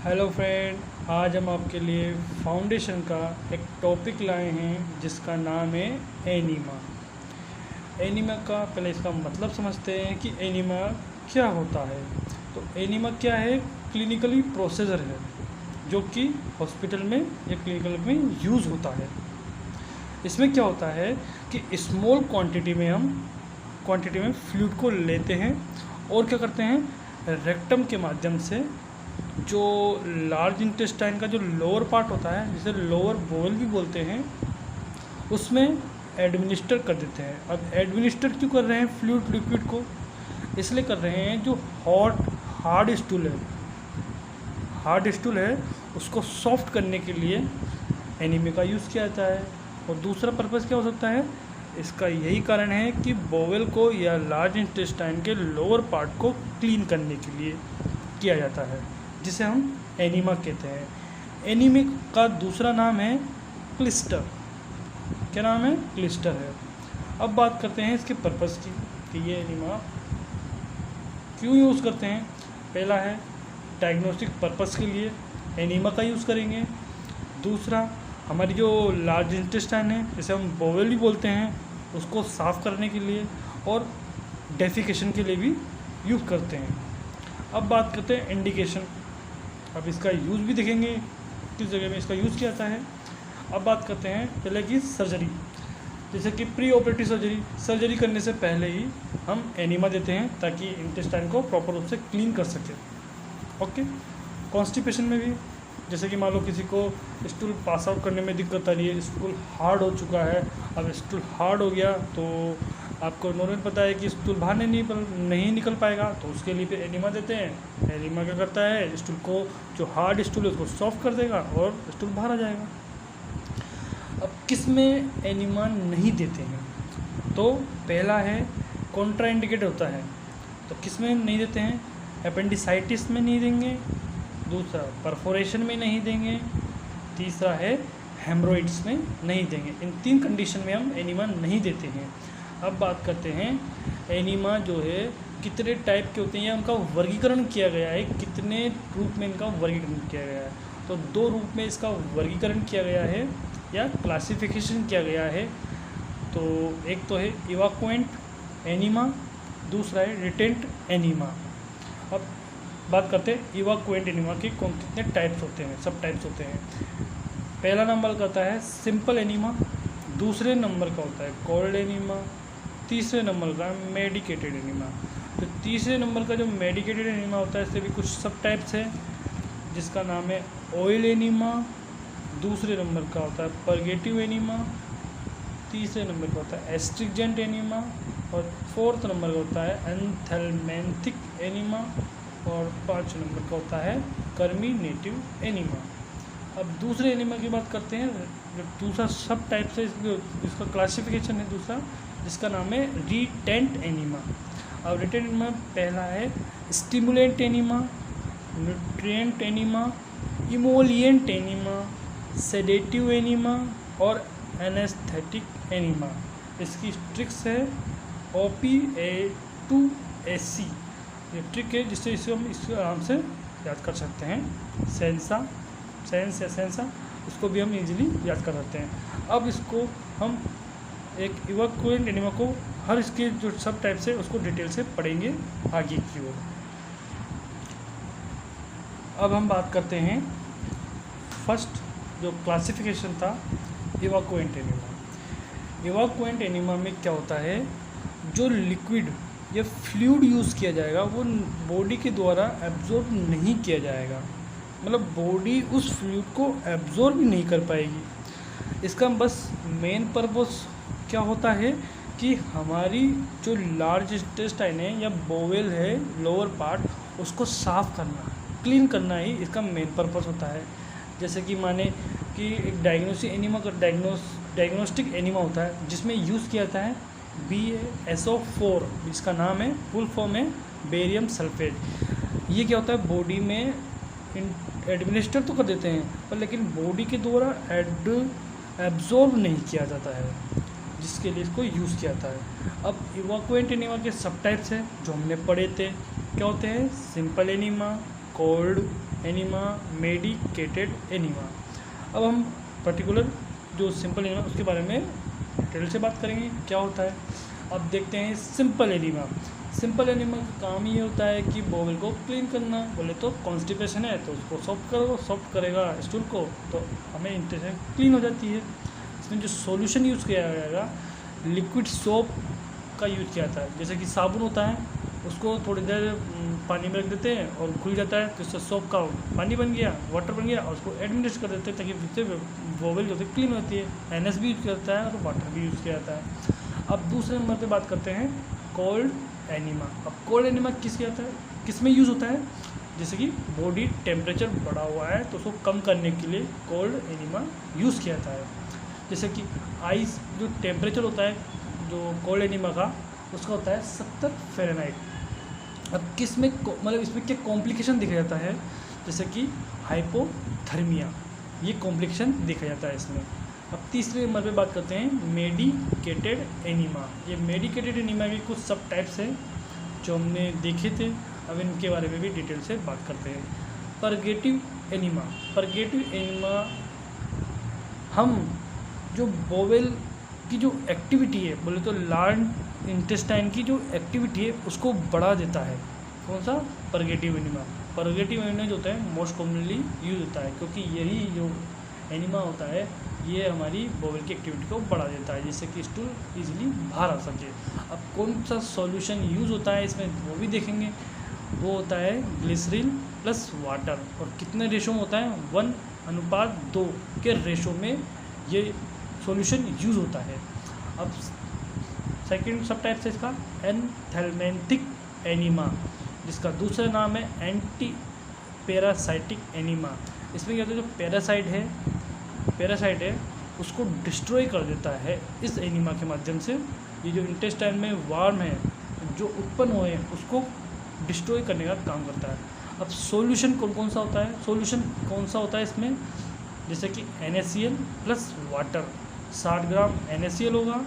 Hello friend, आज हम आपके लिए फाउंडेशन का एक टॉपिक लाए हैं जिसका नाम है एनीमा। एनीमा का पहले इसका मतलब समझते हैं कि एनीमा क्या होता है। तो एनीमा क्या है? क्लिनिकली प्रोसीजर है जो कि हॉस्पिटल में या क्लिनिकल में यूज़ होता है। इसमें क्या होता है कि स्मॉल क्वांटिटी में फ्लूइड को लेते हैं और क्या करते हैं, रेक्टम के माध्यम से जो लार्ज इंटेस्टाइन का जो लोअर पार्ट होता है, जिसे लोअर बोवेल भी बोलते हैं, उसमें एडमिनिस्टर कर देते हैं। अब एडमिनिस्टर क्यों कर रहे हैं फ्लूइड लिक्विड को? इसलिए कर रहे हैं जो हार्ड स्टूल है उसको सॉफ्ट करने के लिए एनीमे का यूज़ किया जाता है। और दूसरा पर्पज़ क्या हो सकता है? इसका यही कारण है कि बोवेल को या लार्ज इंटेस्टाइन के लोअर पार्ट को क्लीन करने के लिए किया जाता है, जिसे हम एनीमा कहते हैं। एनीमिक का दूसरा नाम है क्लिस्टर। क्या नाम है? क्लिस्टर है। अब बात करते हैं इसके पर्पज़ की कि ये एनीमा क्यों यूज़ करते हैं। पहला है डायग्नोस्टिक पर्पज़ के लिए एनीमा का यूज़ करेंगे। दूसरा, हमारी जो लार्ज इंटेस्टाइन है, जिसे हम बोवेल भी बोलते हैं, उसको साफ़ करने के लिए और डेफिकेशन के लिए भी यूज़ करते हैं। अब बात करते हैं इंडिकेशन। अब इसका यूज़ भी देखेंगे किस जगह में इसका यूज़ किया जाता है। अब बात करते हैं पहले की सर्जरी, जैसे कि प्री ऑपरेटिव सर्जरी करने से पहले ही हम एनीमा देते हैं ताकि इंटेस्टाइन को प्रॉपर रूप से क्लीन कर सके। ओके। कॉन्स्टिपेशन में भी, जैसे कि मान लो किसी को स्टूल पास आउट करने में दिक्कत आ रही है, स्टूल हार्ड हो चुका है। अब स्टूल हार्ड हो गया तो आपको नॉर्मल पता है कि स्टूल बाहर नहीं निकल पाएगा, तो उसके लिए फिर एनीमा देते हैं। एनीमा क्या करता है, स्टूल को, जो हार्ड स्टूल है उसको सॉफ्ट कर देगा और स्टूल बाहर आ जाएगा। अब किस में एनीमा नहीं देते हैं? तो पहला है कॉन्ट्राइंडिकेट होता है, तो किस में नहीं देते हैं? अपेंडिसाइटिस में नहीं देंगे। दूसरा, परफोरेशन में नहीं देंगे। तीसरा है हेमरोइड्स में नहीं देंगे। इन 3 कंडीशन में हम एनीमा नहीं देते हैं। अब बात करते हैं एनीमा जो है कितने टाइप के होते हैं या उनका वर्गीकरण किया गया है, कितने रूप में इनका वर्गीकरण किया गया है। तो 2 रूप में इसका वर्गीकरण किया गया है या क्लासिफिकेशन किया गया है। तो एक तो है इवाक्वेंट एनीमा, दूसरा है रिटेंट एनीमा। अब बात करते हैं इवाक्वेंट एनीमा के कितने टाइप्स होते हैं, सब टाइप्स होते हैं। पहला नंबर का होता है सिंपल एनीमा, दूसरे नंबर का होता है कोल्ड एनीमा, तीसरे नंबर का मेडिकेटेड एनीमा। तो तीसरे नंबर का जो मेडिकेटेड एनीमा होता है, इससे भी कुछ सब टाइप्स है, जिसका नाम है ऑयल एनीमा। दूसरे नंबर का होता है परगेटिव एनीमा, तीसरे नंबर का होता है एस्ट्रिजेंट एनीमा, और 4th नंबर का होता है एंथेल्मेंथिक एनीमा, और 5 नंबर का होता है कर्मिनेटिव एनीमा। अब दूसरे एनीमा की बात करते हैं। जो दूसरा सब टाइप से इसका क्लासिफिकेशन है दूसरा, जिसका नाम है रिटेंट एनीमा। अब रिटेंट एनीमा पहला है stimulant enema, nutrient enema, emollient enema, sedative enema और एनेस्थेटिक एनीमा। इसकी ट्रिक्स है OPA2AC। ये ट्रिक है जिससे इसे हम इसको आराम से याद कर सकते हैं। सेंसा इसको भी हम इजीली याद कर सकते हैं। अब इसको हम एक इवाक्वेंट एनीमा को हर इसके जो सब टाइप से उसको डिटेल से पढ़ेंगे आगे की ओर। अब हम बात करते हैं फर्स्ट जो क्लासिफिकेशन था इवाक्वेंट एनीमा। इवाक्वेंट एनीमा में क्या होता है, जो लिक्विड या फ्लूइड यूज़ किया जाएगा वो बॉडी के द्वारा एब्जॉर्ब नहीं किया जाएगा, मतलब बॉडी उस फ्लूइड को एब्जॉर्ब ही नहीं कर पाएगी। इसका बस मेन पर्पस क्या होता है कि हमारी जो लार्ज इंटेस्टाइन है या बोवेल है लोअर पार्ट, उसको साफ़ करना, क्लीन करना ही इसका मेन पर्पस होता है। जैसे कि माने कि एक डायग्नोस्टिक एनीमा होता है जिसमें यूज़ किया जाता है BaSO4, जिसका नाम है, फुल फॉर्म है बेरियम सल्फेट। ये क्या होता है, बॉडी में एडमिनिस्टर तो कर देते हैं पर लेकिन बॉडी के द्वारा एब्जॉर्ब नहीं किया जाता है, जिसके लिए इसको यूज़ किया जाता है। अब इवाक्वेंट एनीमा के सब टाइप्स हैं जो हमने पढ़े थे। क्या होते हैं? Simple enema, cold, enema, medicated enema. अब हम पर्टिकुलर जो सिंपल एनिमा उसके बारे में डिटेल से बात करेंगे क्या होता है। अब देखते हैं सिंपल एनिमा। सिंपल एनिमा का काम ये होता है कि बोवेल को क्लीन करना। बोले तो कॉन्स्टिपेशन है तो उसको सॉफ्ट करेगा स्टूल को, तो हमें इंटेस्टाइन क्लीन हो जाती है। इसमें जो सॉल्यूशन यूज़ किया जाएगा, लिक्विड सोप का यूज़ किया जाता है। जैसे कि साबुन होता है, उसको थोड़ी देर पानी में रख देते हैं और घुल जाता है, तो उससे सोप का पानी बन गया, वाटर बन गया, और उसको एडमिनिस्ट कर देते हैं ताकि उससे बोवेल जो है क्लीन होती है। NS भी यूज़ किया जाता है और वाटर भी यूज़ किया जाता है। अब दूसरे नंबर पे बात करते हैं कोल्ड एनिमा। अब कोल्ड एनिमा किस में यूज़ होता है, जैसे कि बॉडी टेम्परेचर बढ़ा हुआ है तो उसको कम करने के लिए कोल्ड एनिमा यूज़ किया जाता है। जैसे कि आइस जो टेम्परेचर होता है जो कोल्ड एनिमा का, उसका होता है 70 फ़ारेनहाइट। अब किस में मतलब इसमें क्या कॉम्प्लिकेशन देखा जाता है, जैसे कि हाइपोथर्मिया, ये कॉम्प्लिकेशन देखा जाता है इसमें। अब तीसरे नंबर पे बात करते हैं मेडिकेटेड एनिमा। ये मेडिकेटेड एनिमा के कुछ सब टाइप्स हैं जो हमने देखे थे, अब इनके बारे में भी डिटेल से बात करते हैं। Purgative enema. परगेटिव एनिमा हम जो बोवेल की जो एक्टिविटी है, बोले तो लार्ज इंटेस्टाइन की जो एक्टिविटी है उसको बढ़ा देता है। कौन सा? Purgative enema. परगेटिव एनिमा जो होता है मोस्ट कॉमनली यूज होता है, क्योंकि यही जो एनिमा होता है ये हमारी बोवेल की एक्टिविटी को बढ़ा देता है, जिससे कि स्टूल इजीली बाहर आ सके। अब कौन सा सॉल्यूशन यूज़ होता है इसमें वो भी देखेंगे। वो होता है ग्लिसरीन प्लस वाटर, और कितने रेशो में होता है? 1:2 के रेशो में ये सॉल्यूशन यूज़ होता है। अब सेकंड सब टाइप से इसका एंथेल्मेंथिक एनिमा, जिसका दूसरा नाम है एंटी पैरासाइटिक एनिमा। इसमें क्या होता है, जो पैरासाइट है उसको डिस्ट्रॉय कर देता है इस एनिमा के माध्यम से। ये जो इंटेस्टाइन में वार्म है जो उत्पन्न हुए हैं उसको डिस्ट्रॉय करने का काम करता है। अब सॉल्यूशन कौन सा होता है इसमें, जैसे कि NaCl प्लस वाटर। 60 ग्राम NaCl होगा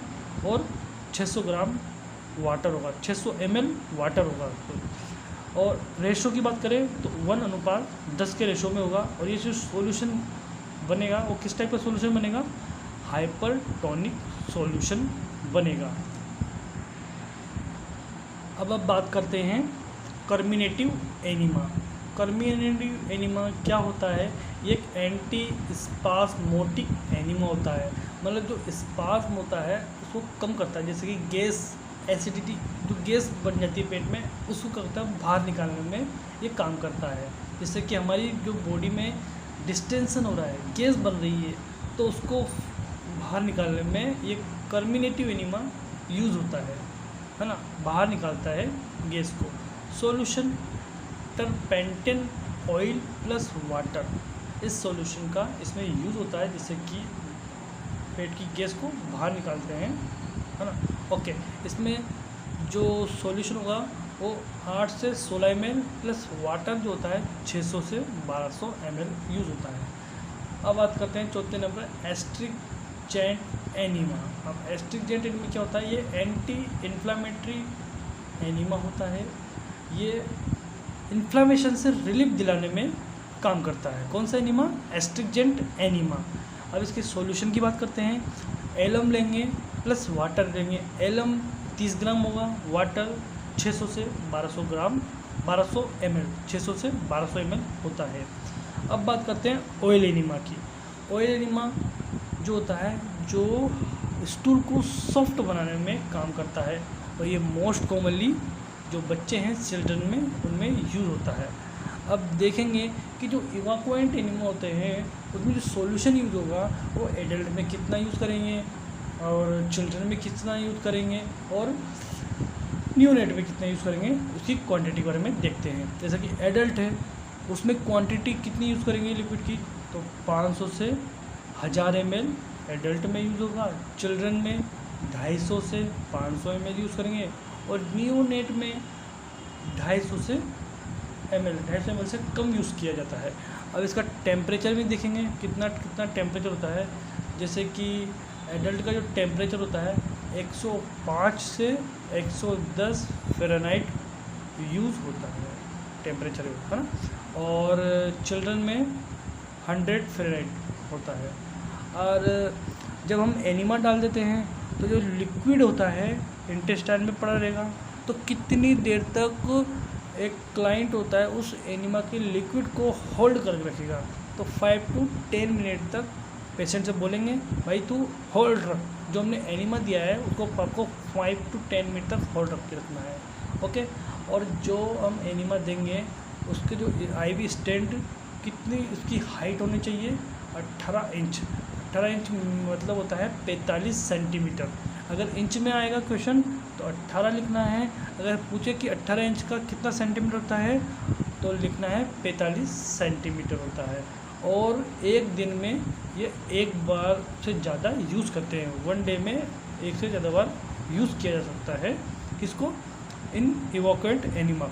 और 600 ग्राम वाटर होगा, 600 ml वाटर होगा। और रेशो की बात करें तो 1:10 के रेशो में होगा। और ये जो सॉल्यूशन बनेगा वो किस टाइप का सॉल्यूशन बनेगा? हाइपरटोनिक सॉल्यूशन बनेगा। अब बात करते हैं कर्मिनेटिव एनिमा। कर्मिनेटिव एनिमा क्या होता है? ये एक एंटी स्पास्मोटिक एनिमा होता है। मतलब जो स्पास्म होता है उसको कम करता है, जैसे कि गैस एसिडिटी जो गैस बन जाती है पेट में उसको करता है बाहर निकालने में ये काम करता है। जैसे कि हमारी जो बॉडी में डिस्टेंशन हो रहा है, गैस बन रही है, तो उसको बाहर निकालने में ये कर्मिनेटिव एनिमा यूज़ होता है ना, बाहर निकालता है गैस को। सॉल्यूशन टर्पेंटेन ऑयल प्लस वाटर, इस सॉल्यूशन का इसमें यूज़ होता है, जिससे कि पेट की गैस को बाहर निकालते हैं, है ना। ओके, इसमें जो सॉल्यूशन होगा वो 8 से 16 ml प्लस वाटर जो होता है 600 से 1200 ml यूज़ होता है। अब बात करते हैं चौथे नंबर एस्ट्रिगजेंट एनिमा। अब एस्ट्रिगजेंट एनिमा क्या होता है? ये एंटी इन्फ्लामेटरी एनिमा होता है। ये इन्फ्लामेशन से रिलीफ दिलाने में काम करता है। कौन सा एनिमा? एस्ट्रिगजेंट एनिमा। अब इसके सॉल्यूशन की बात करते हैं। एलम लेंगे प्लस वाटर लेंगे। एलम 30 ग्राम होगा, वाटर 600 से 1200 ग्राम 1200 ml 600 से 1200 ml होता है। अब बात करते हैं ऑयल एनिमा की। ऑयल एनिमा जो होता है जो स्टूल को सॉफ्ट बनाने में काम करता है, और ये मोस्ट कॉमनली जो बच्चे हैं चिल्ड्रन में उनमें यूज़ होता है। अब देखेंगे कि जो इवाकुएंट एनिमा होते हैं उसमें जो सॉल्यूशन यूज़ होगा वो एडल्ट में कितना यूज़ करेंगे और चिल्ड्रन में कितना यूज़ करेंगे और न्यूनेट में कितना यूज़ करेंगे, उसकी क्वांटिटी के बारे में देखते हैं। जैसे कि एडल्ट है उसमें क्वांटिटी कितनी यूज़ करेंगे लिक्विड की, तो 500 से 1000 ml एडल्ट में यूज़ होगा। चिल्ड्रन में 250 से 500 ml यूज़ करेंगे, और न्यूनेट में 250 से ml 250 ml से कम यूज़ किया जाता है। अब इसका टेम्परेचर भी देखेंगे कितना टेम्परेचर होता है। जैसे कि एडल्ट का जो टेम्परेचर होता है 105 से 110 फ़ारेनहाइट यूज़ होता है। टेम्परेचर है ना, और चिल्ड्रन में 100 फ़ारेनहाइट होता है। और जब हम एनिमा डाल देते हैं तो जो लिक्विड होता है इंटेस्टाइन में पड़ा रहेगा, तो कितनी देर तक एक क्लाइंट होता है उस एनिमा के लिक्विड को होल्ड करके रखेगा। तो 5 to 10 मिनट तक पेशेंट से बोलेंगे भाई तू होल्ड रख, जो हमने एनिमा दिया है उसको आपको 5 to 10 मिनट तक होल्ड रख के रखना है। ओके, और जो हम एनिमा देंगे उसके जो आईवी स्टेंट कितनी उसकी हाइट होनी चाहिए, 18 इंच। 18 इंच मतलब होता है 45 सेंटीमीटर। अगर इंच में आएगा क्वेश्चन तो 18 लिखना है, अगर पूछे कि 18 इंच का कितना सेंटीमीटर होता है तो लिखना है 45 सेंटीमीटर होता है। और एक दिन में ये एक बार से ज़्यादा यूज़ करते हैं, 1 डे में एक से ज़्यादा बार यूज़ किया जा सकता है। किसको? इन इवोकेंट एनिमा।